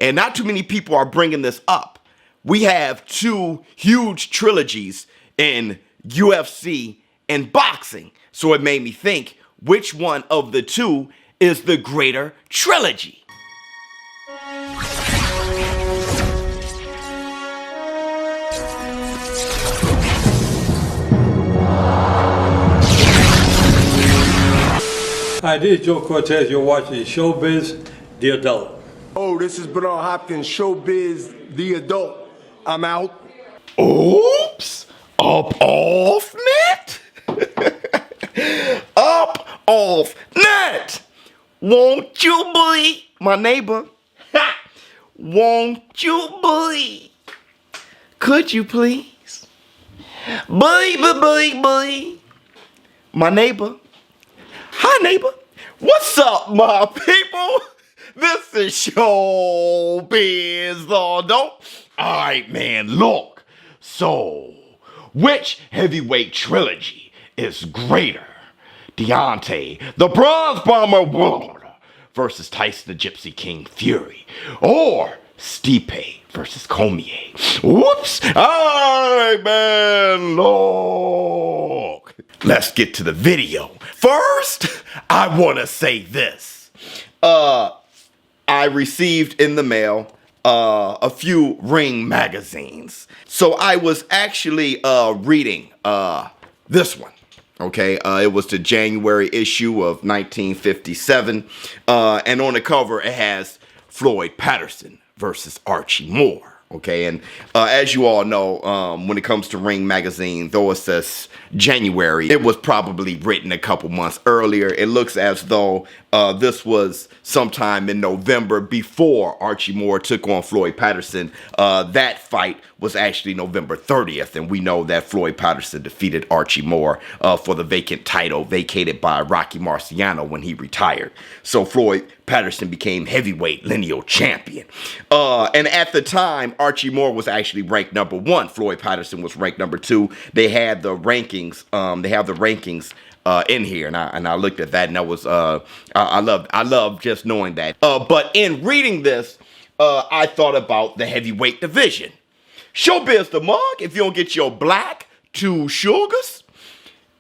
and not too many people are bringing this up. We have two huge trilogies in UFC and boxing. So it made me think, which one of the two is the greater trilogy? Hi, this is Joe Cortez. You're watching ShowBizz, The Adult. Oh, this is Bernard Hopkins, ShowBizz, The Adult. I'm out. Oops! Up off net? Up off net! Won't you be my neighbor? Ha! Won't you be? Could you please? Baby. My neighbor. Hi, neighbor. What's up, my people? This is ShowBizz, the Adult. All right, man, look. So, which heavyweight trilogy is greater? Deontay, the Bronze Bomber Wilder versus Tyson, the Gypsy King Fury, or Stipe versus Cormier? Whoops! All right, man, look. Let's get to the video. First, I want to say this. I received in the mail a few Ring magazines. So I was actually reading this one. Okay, it was the January issue of 1957. And on the cover, it has Floyd Patterson versus Archie Moore. Okay, and as you all know, when it comes to Ring magazine, though it says January, it was probably written a couple months earlier. It looks as though this was sometime in November before Archie Moore took on Floyd Patterson. That fight was actually November 30th, and we know that Floyd Patterson defeated Archie Moore for the vacant title vacated by Rocky Marciano when he retired. So Floyd Patterson became heavyweight lineal champion. And at the time, Archie Moore was actually ranked number 1. Floyd Patterson was ranked number 2. They had the rankings. They have the rankings in here, and I looked at that, and that was I love just knowing that. But in reading this, I thought about the heavyweight division. ShowBizz the mug. If you don't get your black 2 sugars.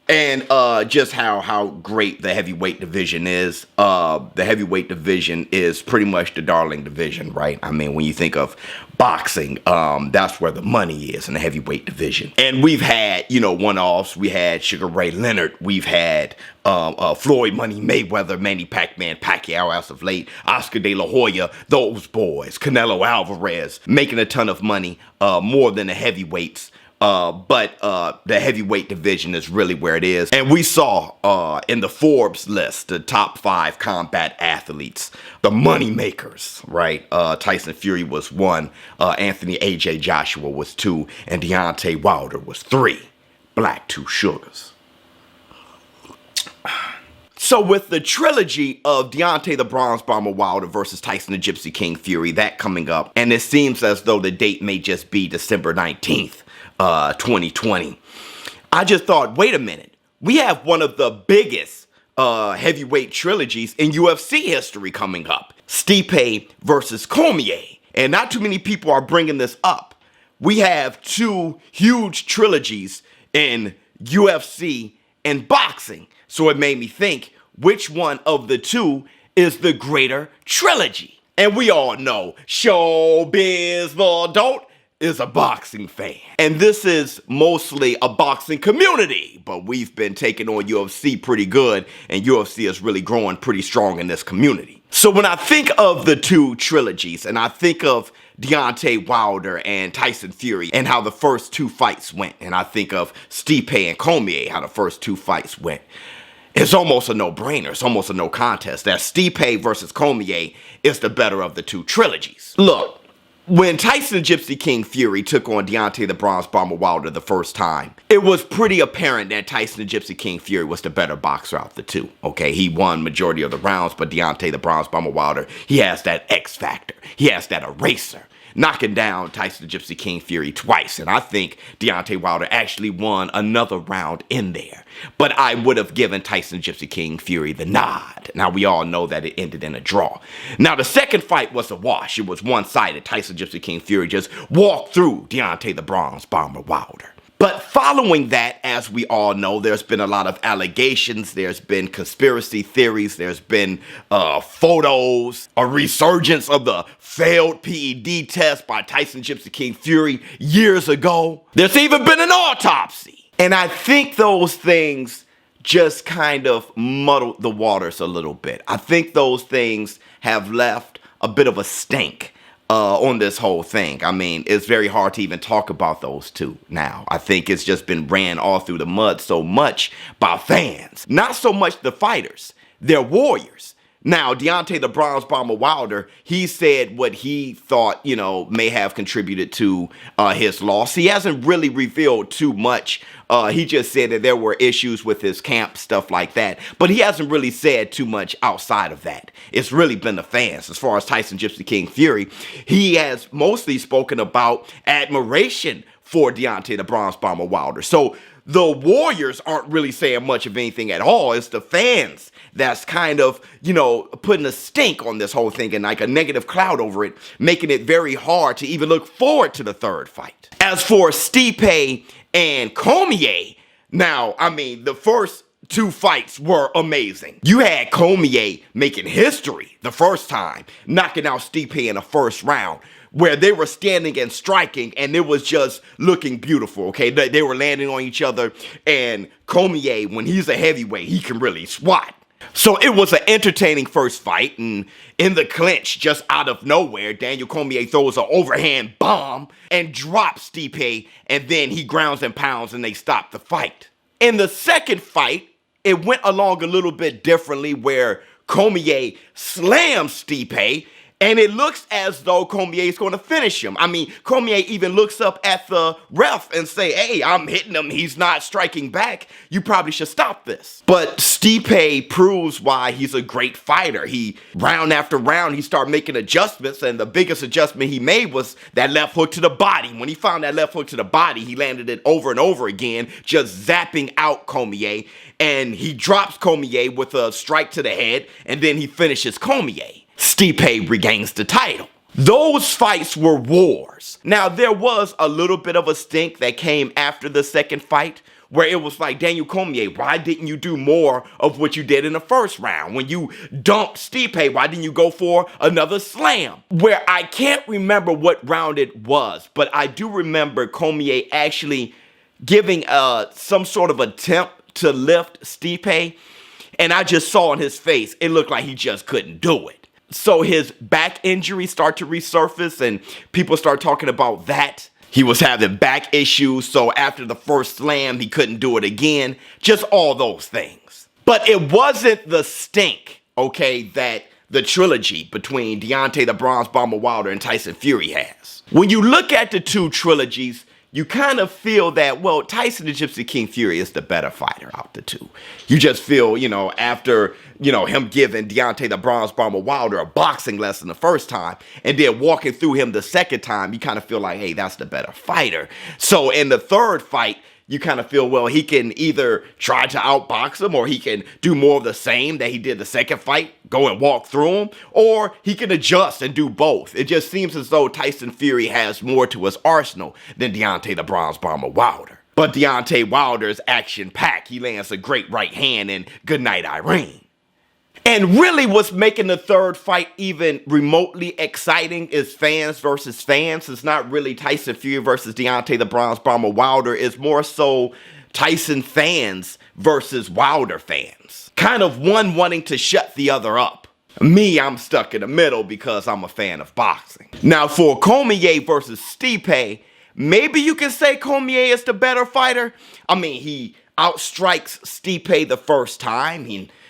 And just how great the heavyweight division is. The heavyweight division is pretty much the darling division, right? I mean, when you think of boxing, that's where the money is, in the heavyweight division. And we've had, one-offs. We had Sugar Ray Leonard. We've had Floyd Money Mayweather, Manny Pacquiao as of late, Oscar De La Hoya, those boys, Canelo Alvarez, making a ton of money, more than the heavyweights. But the heavyweight division is really where it is. And we saw in the Forbes list, the top 5 combat athletes, the money makers, right? Tyson Fury was 1, Anthony A.J. Joshua was 2, and Deontay Wilder was 3. Black 2 sugars. So with the trilogy of Deontay the Bronze Bomber Wilder versus Tyson the Gypsy King Fury, that coming up, and it seems as though the date may just be December 19th. 2020. I just thought, wait a minute. We have one of the biggest heavyweight trilogies in UFC history coming up. Stipe versus Cormier. And not too many people are bringing this up. We have two huge trilogies in UFC and boxing. So it made me think, which one of the two is the greater trilogy? And we all know ShowBizz the Adult is a boxing fan. And this is mostly a boxing community, but we've been taking on UFC pretty good, and UFC is really growing pretty strong in this community. So when I think of the two trilogies, and I think of Deontay Wilder and Tyson Fury and how the first 2 fights went, and I think of Stipe and Cormier, how the first 2 fights went, it's almost a no-brainer. It's almost a no contest that Stipe versus Cormier is the better of the 2 trilogies. Look, when Tyson Gypsy King Fury took on Deontay the Bronze Bomber Wilder the first time, it was pretty apparent that Tyson Gypsy King Fury was the better boxer out of the 2. Okay, he won majority of the rounds, but Deontay the Bronze Bomber Wilder, he has that X factor. He has that eraser. knocking down Tyson the Gypsy King Fury twice. And I think Deontay Wilder actually won another round in there. But I would have given Tyson Gypsy King Fury the nod. Now, we all know that it ended in a draw. Now, the second fight was a wash. It was one-sided. Tyson Gypsy King Fury just walked through Deontay the Bronze Bomber Wilder. But following that, as we all know, there's been a lot of allegations, there's been conspiracy theories, there's been photos, a resurgence of the failed PED test by Tyson Gypsy King Fury years ago. There's even been an autopsy. And I think those things just kind of muddled the waters a little bit. I think those things have left a bit of a stink on this whole thing. I mean, it's very hard to even talk about those two now. I think it's just been ran all through the mud so much by fans. Not so much the fighters. They're warriors. Now, Deontay the Bronze Bomber Wilder, he said what he thought, you know, may have contributed to his loss. He hasn't really revealed too much. He just said that there were issues with his camp, stuff like that. But he hasn't really said too much outside of that. It's really been the fans. As far as Tyson Gypsy King Fury, he has mostly spoken about admiration for Deontay the Bronze Bomber Wilder. So the warriors aren't really saying much of anything at all. It's the fans that's kind of, you know, putting a stink on this whole thing and like a negative cloud over it, making it very hard to even look forward to the third fight. As for Stipe and Cormier, now, I mean, the first two fights were amazing. You had Cormier making history the first time, knocking out Stipe in the first round, where they were standing and striking, and it was just looking beautiful, okay? They were landing on each other, and Cormier, when he's a heavyweight, he can really swat. So it was an entertaining first fight, and in the clinch, just out of nowhere, Daniel Cormier throws an overhand bomb and drops Stipe, and then he grounds and pounds, and they stop the fight. In the second fight, it went along a little bit differently, where Cormier slams Stipe, and it looks as though Cormier is going to finish him. I mean, Cormier even looks up at the ref and say, hey, I'm hitting him. He's not striking back. You probably should stop this. But Stipe proves why he's a great fighter. Round after round, he started making adjustments, and the biggest adjustment he made was that left hook to the body. When he found that left hook to the body, he landed it over and over again, just zapping out Cormier. And he drops Cormier with a strike to the head, and then he finishes Cormier. Stipe regains the title. Those fights were wars. Now, there was a little bit of a stink that came after the second fight, where it was like, Daniel Cormier, why didn't you do more of what you did in the first round? When you dumped Stipe, why didn't you go for another slam? Where I can't remember what round it was, but I do remember Cormier actually giving some sort of attempt to lift Stipe, and I just saw in his face, it looked like he just couldn't do it. So his back injury started to resurface, and people start talking about that. He was having back issues, so after the first slam, he couldn't do it again. Just all those things. But it wasn't the stink, okay, that the trilogy between Deontay the Bronze Bomber Wilder and Tyson Fury has. When you look at the two trilogies, you kind of feel that, well, Tyson the Gypsy King Fury is the better fighter out the two. You just feel, you know, after, you know, him giving Deontay the Bronze Bomber Wilder a boxing lesson the first time, and then walking through him the second time, you kind of feel like, hey, that's the better fighter. So in the third fight, you kind of feel, well, he can either try to outbox him, or he can do more of the same that he did the second fight, go and walk through him, or he can adjust and do both. It just seems as though Tyson Fury has more to his arsenal than Deontay the Bronze Bomber Wilder. But Deontay Wilder's action-packed. He lands a great right hand and goodnight, Irene. And really what's making the third fight even remotely exciting is fans versus fans. It's not really Tyson Fury versus Deontay the Bronze Bomber Wilder. It's more so Tyson fans versus Wilder fans. Kind of one wanting to shut the other up. Me, I'm stuck in the middle because I'm a fan of boxing. Now for Cormier versus Stipe, maybe you can say Cormier is the better fighter. I mean, he outstrikes Stipe the first time.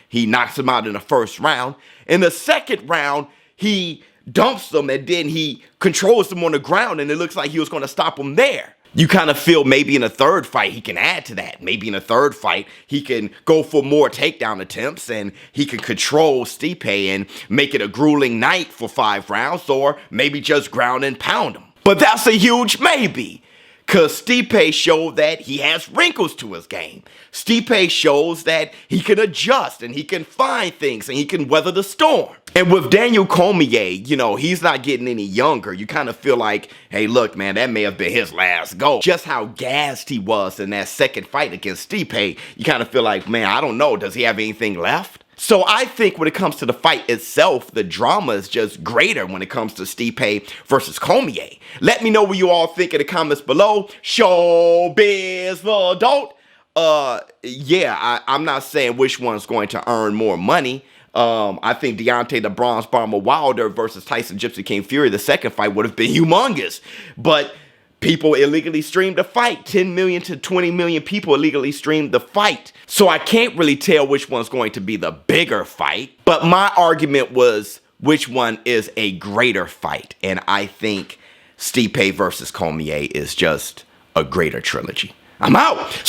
He knocks him out in the first round. In the second round, he dumps him, and then he controls him on the ground, and it looks like he was going to stop him there. You kind of feel maybe in a third fight he can add to that. Maybe in a third fight he can go for more takedown attempts and he can control Stipe and make it a grueling night for 5 rounds, or maybe just ground and pound him. But that's a huge maybe, because Stipe showed that he has wrinkles to his game. Stipe shows that he can adjust and he can find things and he can weather the storm. And with Daniel Cormier, you know, he's not getting any younger. You kind of feel like, hey, look, man, that may have been his last go. Just how gassed he was in that second fight against Stipe, you kind of feel like, man, I don't know, does he have anything left? So I think when it comes to the fight itself, the drama is just greater when it comes to Stipe versus Cormier. Let me know what you all think in the comments below. ShowBizz the adult. I'm not saying which one's going to earn more money. I think Deontay the Bronze Bomber Wilder versus Tyson Gypsy King Fury, the second fight, would have been humongous. But people illegally streamed the fight. 10 million to 20 million people illegally streamed the fight. So I can't really tell which one's going to be the bigger fight. But my argument was which one is a greater fight. And I think Stipe versus Cormier is just a greater trilogy. I'm out.